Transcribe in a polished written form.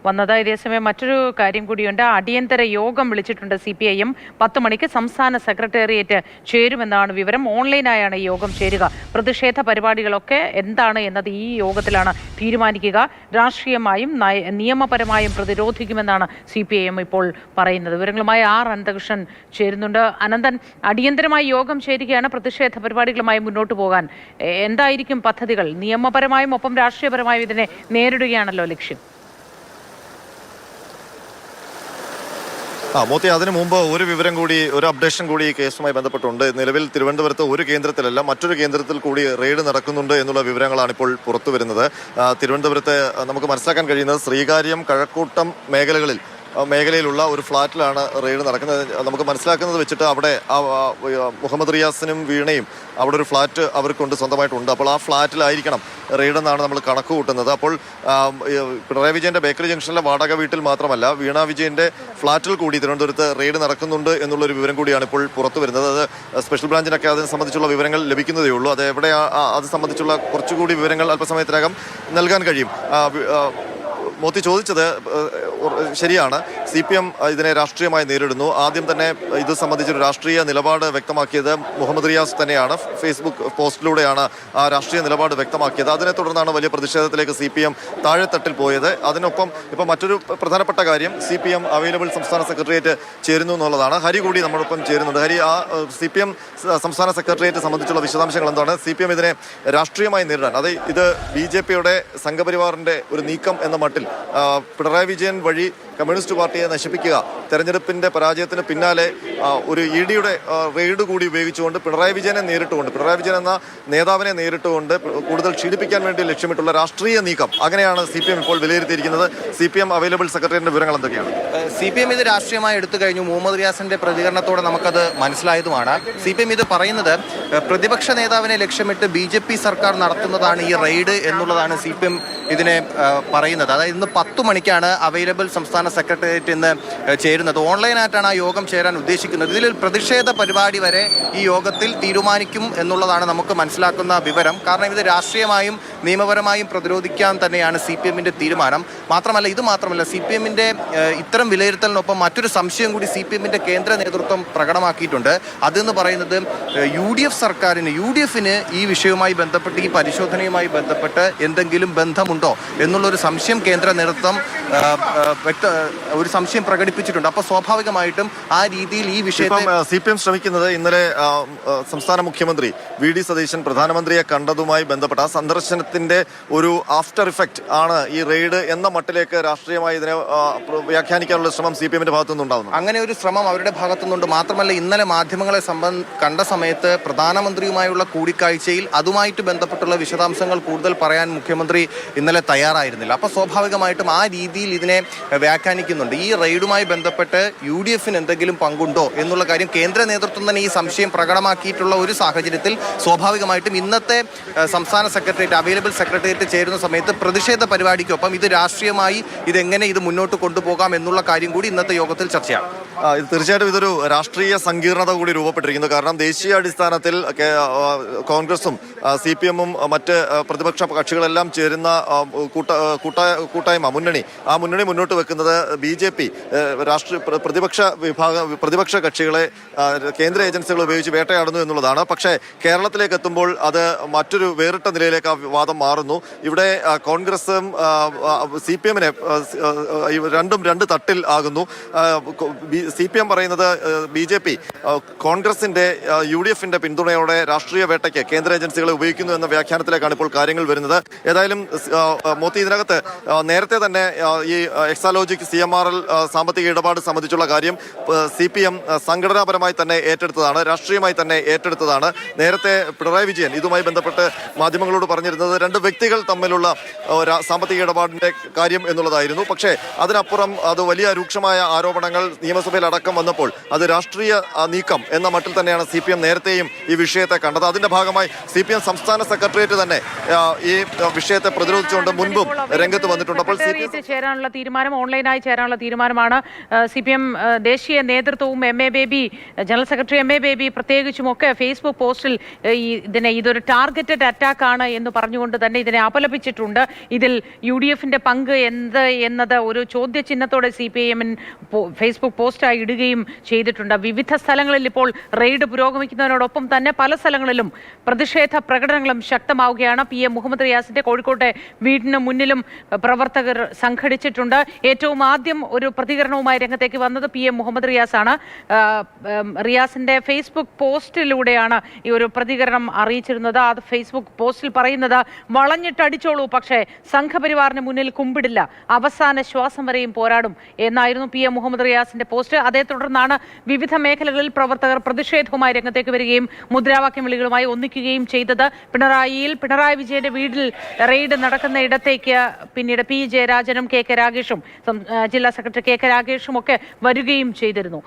വന്നത്. ഇതേസമയം മറ്റൊരു കാര്യം കൂടിയുണ്ട്. അടിയന്തര യോഗം വിളിച്ചിട്ടുണ്ട് CPIM. 10 മണിക്ക് സംസ്ഥാന സെക്രട്ടേറിയറ്റ് ചേരുമെന്നാണ് വിവരം. ഓൺലൈനായാണ് ഈ യോഗം ചേരുക. പ്രതിഷേധ പരിപാടികളൊക്കെ എന്താണ് എന്നത് ഈ യോഗത്തിലാണ് തീരുമാനിക്കുക. രാഷ്ട്രീയമായും നിയമപരമായും പ്രതിരോധിക്കുമെന്നാണ് CPIM ഇപ്പോൾ പറയുന്നത്. വിവരങ്ങളുമായി അനന്തകൃഷ്ണൻ ചേരുന്നുണ്ട്. അനന്തൻ, അടിയന്തരമായി യോഗം ചേരുകയാണ് പ്രതിഷേധ പരിപാടികളുമായി മുന്നോട്ട് പോകാൻ. എന്തായിരിക്കും പദ്ധതികൾ? നിയമപരമായും ഒപ്പം രാഷ്ട്രീയപരമായും ഇതിനെ നേരിടുകയാണല്ലോ ലക്ഷ്യം. മോത്തി, അതിനു മുമ്പ് ഒരു അപ്ഡേഷൻ കൂടി ഈ കേസുമായി ബന്ധപ്പെട്ടുണ്ട്. നിലവിൽ തിരുവനന്തപുരത്ത് ഒരു കേന്ദ്രത്തിലല്ല മറ്റൊരു കേന്ദ്രത്തിൽ കൂടി റെയ്ഡ് നടക്കുന്നുണ്ട് എന്നുള്ള വിവരങ്ങളാണ് ഇപ്പോൾ പുറത്തു വരുന്നത്. തിരുവനന്തപുരത്ത് നമുക്ക് മനസ്സിലാക്കാൻ കഴിയുന്നത് ശ്രീകാര്യം, കഴക്കൂട്ടം മേഖലയിലുള്ള ഒരു ഫ്ളാറ്റിലാണ് റെയ്ഡ് നടക്കുന്നത്. നമുക്ക് മനസ്സിലാക്കുന്നത് വെച്ചിട്ട് അവിടെ മുഹമ്മദ് റിയാസിനും വീണയും അവിടെ ഒരു ഫ്ളാറ്റ് അവർക്കുണ്ട്, സ്വന്തമായിട്ടുണ്ട്. അപ്പോൾ ആ ഫ്ളാറ്റിലായിരിക്കണം റെയ്ഡെന്നാണ് നമ്മൾ കണക്ക് കൂട്ടുന്നത്. അപ്പോൾ പിണറായി വിജയന്റെ ബേക്കറി ജംഗ്ഷനിലെ വാടക വീട്ടിൽ മാത്രമല്ല, വീണ വിജയന്റെ ഫ്ളാറ്റിൽ കൂടി തിരുവനന്തപുരത്ത് റെയ്ഡ് നടക്കുന്നുണ്ട് എന്നുള്ളൊരു വിവരം കൂടിയാണ് ഇപ്പോൾ പുറത്തു വരുന്നത്. അത് സ്പെഷ്യൽ ബ്രാഞ്ചിനൊക്കെ അതിനെ സംബന്ധിച്ചുള്ള വിവരങ്ങൾ ലഭിക്കുന്നതേ ഉള്ളൂ. അത് എവിടെ അത് സംബന്ധിച്ചുള്ള കുറച്ചുകൂടി വിവരങ്ങൾ അല്പസമയത്തിനകം നൽകാൻ കഴിയും. മോത്തി ചോദിച്ചത് ശരിയാണ്. CPM ഇതിനെ രാഷ്ട്രീയമായി നേരിടുന്നു. ആദ്യം തന്നെ ഇത് സംബന്ധിച്ചൊരു രാഷ്ട്രീയ നിലപാട് വ്യക്തമാക്കിയത് മുഹമ്മദ് റിയാസ് തന്നെയാണ്. ഫേസ്ബുക്ക് പോസ്റ്റിലൂടെയാണ് ആ രാഷ്ട്രീയ നിലപാട് വ്യക്തമാക്കിയത്. അതിനെ തുടർന്നാണ് വലിയ പ്രതിഷേധത്തിലേക്ക് CPM താഴെത്തട്ടിൽ പോയത്. അതിനൊപ്പം ഇപ്പോൾ മറ്റൊരു പ്രധാനപ്പെട്ട കാര്യം, CPM അവൈലബിൾ സംസ്ഥാന സെക്രട്ടേറിയറ്റ് ചേരുന്നു എന്നുള്ളതാണ്. ഹരി കൂടി നമ്മോടൊപ്പം ചേരുന്നുണ്ട്. ഹരി, ആ CPM സംസ്ഥാന സെക്രട്ടേറിയറ്റ് സംബന്ധിച്ചുള്ള വിശദാംശങ്ങൾ എന്താണ്? CPM ഇതിനെ രാഷ്ട്രീയമായി നേരിടാൻ, ഇത് BJPയുടെ സംഘപരിവാറിന്റെ ഒരു നീക്കം എന്ന മട്ടിൽ പിണറായി വിജയൻ വഴി കമ്മ്യൂണിസ്റ്റ് പാർട്ടിയെ നശിപ്പിക്കുക, തെരഞ്ഞെടുപ്പിന്റെ പരാജയത്തിന് പിന്നാലെ ഒരു EDയുടെ റെയ്ഡ് കൂടി ഉപയോഗിച്ചുകൊണ്ട് പിണറായി വിജയൻ എന്ന നേതാവിനെ നേരിട്ടുകൊണ്ട് കൂടുതൽ ക്ഷീണിപ്പിക്കാൻ വേണ്ടി ലക്ഷ്യമിട്ടുള്ള രാഷ്ട്രീയ നീക്കം, അങ്ങനെയാണ് CPM ഇപ്പോൾ വിലയിരുത്തിയിരിക്കുന്നത്. CPM അവൈലബിൾ സെക്രട്ടറിയുടെ വിവരങ്ങൾ എന്തൊക്കെയാണ്? CPM ഇത് രാഷ്ട്രീയമായി എടുത്തു കഴിഞ്ഞു. മുഹമ്മദ് റിയാസിന്റെ പ്രതികരണത്തോടെ നമുക്കത് മനസ്സിലായതുമാണ്. CPM ഇത് പറയുന്നത് പ്രതിപക്ഷ നേതാവിനെ ലക്ഷ്യമിട്ട് BJP സർക്കാർ നടത്തുന്നതാണ് ഈ റെയ്ഡ് എന്നുള്ളതാണ് CPM ഇതിനെ പറയുന്നത്. അതായത് ഇന്ന് 10 മണിക്കാണ് അവൈലബിൾ സംസ്ഥാന സെക്രട്ടേറിയറ്റ് ഇന്ന് ചേരുന്നത്. ഓൺലൈനായിട്ടാണ് ആ യോഗം ചേരാൻ ഉദ്ദേശിക്കുന്നത്. ഇതിൽ പ്രതിഷേധ പരിപാടി വരെ ഈ യോഗത്തിൽ തീരുമാനിക്കും എന്നുള്ളതാണ് നമുക്ക് മനസ്സിലാക്കുന്ന വിവരം. കാരണം ഇത് രാഷ്ട്രീയമായും നിയമപരമായും പ്രതിരോധിക്കാൻ തന്നെയാണ് CPMന്റെ തീരുമാനം. മാത്രമല്ല CPMന്റെ ഇത്തരം വിലയിരുത്തലിനൊപ്പം മറ്റൊരു സംശയം കൂടി CPMന്റെ കേന്ദ്ര നേതൃത്വം പ്രകടമാക്കിയിട്ടുണ്ട്. അതെന്ന് പറയുന്നത് UDFന് ഈ വിഷയവുമായി ബന്ധപ്പെട്ട്, ഈ പരിശോധനയുമായി ബന്ധപ്പെട്ട് എന്തെങ്കിലും ബന്ധമുണ്ടോ എന്നുള്ളൊരു സംശയം കേന്ദ്ര നേതൃത്വം ഒരു സംശയം പ്രകടിപ്പിച്ചിട്ടുണ്ട്. അപ്പോൾ സ്വാഭാവികമായിട്ടും ആ രീതിയിൽ ഈ വിഷയത്തെ CPM ശ്രമിക്കുന്നത്, ഇന്നലെ സംസ്ഥാന മുഖ്യമന്ത്രി VD സതീശൻ പ്രധാനമന്ത്രിയെ കണ്ടതുമായി ബന്ധപ്പെട്ട ആ സന്ദർശനത്തിന്റെ ഒരു ആഫ്റ്റർ ഇഫക്റ്റ് ആണ് ഈ റെയ്ഡ് എന്ന മട്ടിലേക്ക് രാഷ്ട്രീയമായി ഇതിനെ വ്യാഖ്യാനിക്കാനുള്ള ശ്രമം CPMന്റെ ഭാഗത്തുനിന്നുണ്ടാവുന്നു. അങ്ങനെ ഒരു ശ്രമം അവരുടെ ഭാഗത്തുനിന്നുണ്ട്. മാത്രമല്ല, ഇന്നലെ മാധ്യമങ്ങളെ കണ്ട സമയത്ത് പ്രധാനമന്ത്രിയുമായുള്ള കൂടിക്കാഴ്ചയിൽ അതുമായിട്ട് ബന്ധപ്പെട്ടുള്ള വിശദാംശങ്ങൾ കൂടുതൽ പറയാൻ മുഖ്യമന്ത്രി ഇന്നലെ തയ്യാറായിരുന്നില്ല. അപ്പോൾ സ്വാഭാവികമായിട്ടും ആ രീതിയിൽ ഇതിനെ വ്യാഖ്യാനിക്കുന്നുണ്ട്. ഈ റെയ്ഡുമായി ബന്ധപ്പെട്ട് UDFന് എന്തെങ്കിലും പങ്കുണ്ടോ എന്നുള്ള കാര്യം കേന്ദ്ര നേതൃത്വം തന്നെ ഈ സംശയം പ്രകടമാക്കിയിട്ടുള്ള ഒരു സാഹചര്യത്തിൽ സ്വാഭാവികമായിട്ടും ഇന്നത്തെ സംസ്ഥാന സെക്രട്ടേറിയറ്റ്, അവൈലബിൾ സെക്രട്ടേറിയറ്റ് ചേരുന്ന സമയത്ത് പ്രതിഷേധ പരിപാടിക്കൊപ്പം ഇത് രാഷ്ട്രീയമായി ഇതെങ്ങനെ ഇത് മുന്നോട്ട് കൊണ്ടുപോകാം എന്നുള്ള കാര്യം കൂടി ഇന്നത്തെ യോഗത്തിൽ ചർച്ചയാണ്. തീർച്ചയായിട്ടും ഇതൊരു രാഷ്ട്രീയ സങ്കീർണത കൂടി രൂപപ്പെട്ടിരിക്കുന്നു. കാരണം ദേശീയ അടിസ്ഥാനത്തിൽ കോൺഗ്രസും CPMഉം മറ്റ് പ്രതിപക്ഷ കക്ഷികളെല്ലാം ചേരുന്ന കൂട്ടായ്മ മുന്നണി മുന്നോട്ട് വെക്കുന്നത് BJP പ്രതിപക്ഷ കക്ഷികളെ കേന്ദ്ര ഏജൻസികൾ ഉപയോഗിച്ച് വേട്ടയാടുന്നു എന്നുള്ളതാണ്. പക്ഷേ കേരളത്തിലേക്ക് എത്തുമ്പോൾ അത് മറ്റൊരു വേറിട്ട നിലയിലേക്ക് ആ വാദം മാറുന്നു. ഇവിടെ കോൺഗ്രസും CPMനെ രണ്ട് തട്ടിൽ ആകുന്നു. CPM പറയുന്നത് BJP കോൺഗ്രസിന്റെ UDFന്റെ പിന്തുണയോടെ രാഷ്ട്രീയ വേട്ടയ്ക്ക് കേന്ദ്ര ഏജൻസികളെ ഉപയോഗിക്കുന്നു എന്ന വ്യാഖ്യാനത്തിലേക്കാണ് ഇപ്പോൾ കാര്യങ്ങൾ വരുന്നത്. ഏതായാലും മോത്തി, ഇതിനകത്ത് നേരത്തെ തന്നെ ഈ എക്സാലോജിക് CMRL സാമ്പത്തിക ഇടപാട് സംബന്ധിച്ചുള്ള കാര്യം CPM സംഘടനാപരമായി തന്നെ ഏറ്റെടുത്തതാണ്, രാഷ്ട്രീയമായി തന്നെ ഏറ്റെടുത്തതാണ്. നേരത്തെ പിണറായി വിജയൻ ഇതുമായി ബന്ധപ്പെട്ട് മാധ്യമങ്ങളോട് പറഞ്ഞിരുന്നത് 2 വ്യക്തികൾ തമ്മിലുള്ള സാമ്പത്തിക ഇടപാടിന്റെ കാര്യം എന്നുള്ളതായിരുന്നു. പക്ഷേ അതിനപ്പുറം അത് വലിയ രൂക്ഷമായ ആരോപണങ്ങൾ നിയമസഭയിൽ അടക്കം വന്നപ്പോൾ അത് രാഷ്ട്രീയ നീക്കം എന്ന മട്ടിൽ തന്നെയാണ് CPM നേരത്തെയും ഈ വിഷയത്തെ കണ്ടത്. അതിന്റെ ഭാഗമായി CPM സംസ്ഥാന സെക്രട്ടേറിയറ്റ് തന്നെ ഈ വിഷയത്തെ പ്രതിരോധിച്ചുകൊണ്ട് മുൻപും രംഗത്ത് വന്നിട്ടുണ്ട്. അപ്പോൾ ചേരാനുള്ള തീരുമാനം, ഓൺലൈനായി ചേരാനുള്ള തീരുമാനമാണ് CPM ദേശീയ നേതൃത്വവും MA Baby, general secretary MA Baby പ്രത്യേകിച്ചുമൊക്കെ ഫേസ്ബുക്ക് പോസ്റ്റിൽ ഇതൊരു ടാർഗറ്റഡ് അറ്റാക്ക് ആണ് എന്ന് പറഞ്ഞുകൊണ്ട് തന്നെ ഇതിനെ അപലപിച്ചിട്ടുണ്ട്. ഇതിൽ UDFന്റെ പങ്ക് എന്ത് എന്നത് ഒരു ചോദ്യചിഹ്നത്തോടെ CPIM ഫേസ്ബുക്ക് പോസ്റ്റായി ഇടുകയും ചെയ്തിട്ടുണ്ട്. വിവിധ സ്ഥലങ്ങളിൽ ഇപ്പോൾ റെയ്ഡ് പുരോഗമിക്കുന്നതിനോടൊപ്പം തന്നെ പല സ്ഥലങ്ങളിലും പ്രതിഷേധ പ്രകടനങ്ങളും ശക്തമാവുകയാണ്. PM മുഹമ്മദ് റിയാസിന്റെ കോഴിക്കോട്ടെ വീടിന് മുന്നിലും പ്രവർത്തകർ സംഘടിച്ചിട്ടുണ്ട്. ഏറ്റവും ആദ്യം ഒരു പ്രതികരണവുമായി രംഗത്തേക്ക് വന്നത് PM മുഹമ്മദ് റിയാസാണ്. റിയാസിന്റെ ഫേസ്ബുക്ക് പോസ്റ്റിലൂടെയാണ് ഈ ഒരു പ്രതികരണം അറിയിച്ചിരുന്നത്. അത് ഫേസ്ബുക്ക് പോസ്റ്റിൽ പറയുന്നത്, വളഞ്ഞിട്ടടിച്ചോളൂ, പക്ഷേ സംഘപരിവാറിന് മുന്നിൽ കുമ്പിടില്ല, അവസാന ശ്വാസം വരെയും പോരാടും എന്നായിരുന്നു PM മുഹമ്മദ് റിയാസിന്റെ പോസ്റ്റ്. അതേ തുടർന്നാണ് വിവിധ മേഖലകളിൽ പ്രവർത്തകർ പ്രതിഷേധവുമായി രംഗത്തേക്ക് വരികയും മുദ്രാവാക്യം വിളികളുമായി ഒന്നിക്കുകയും ചെയ്തത്. പിണറായി വിജയന്റെ വീട്ടിൽ റെയ്ഡ് നടക്കുന്ന ഇടത്തേക്ക് പിന്നീട് P. ജയരാജനും KK രാഗേഷും ജില്ലാ സെക്രട്ടറി KK രാഗേഷും ഒക്കെ വരികയും ചെയ്തിരുന്നു.